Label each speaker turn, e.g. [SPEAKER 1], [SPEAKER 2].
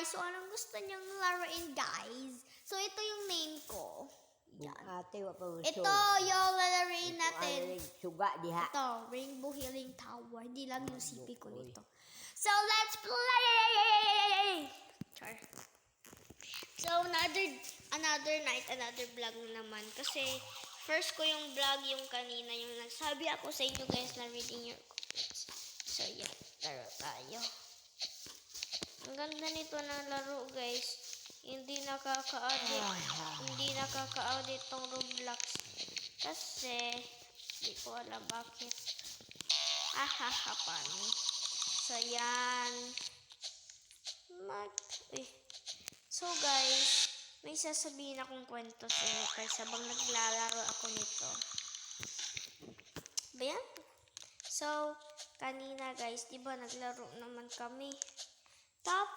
[SPEAKER 1] guys. So, anong gusto niyong laruin, guys? So, ito yung name ko. Yan.
[SPEAKER 2] Ate, wa pa
[SPEAKER 1] Ito yung lalaruin natin.
[SPEAKER 2] Suga diha.
[SPEAKER 1] Ito, Rainbow Healing Tower. Hindi lang yung CP ko nito. So, let's play! Char. So, another night, another vlog na naman. Kasi, first ko yung vlog yung kanina, yung nagsabi ako sa inyo guys na reading your comments. So, yan. Laro tayo. Ang ganda nito na laro, guys. Hindi nakaka-audit. Hindi nakaka-audit tong Roblox. Kasi, hindi ko alam bakit. Paano. So, yan. So, guys, may sasabihin akong kwento sa inyo guys habang naglalaro ako nito. Ba yan? So, kanina guys, di ba naglaro naman kami. Tapos,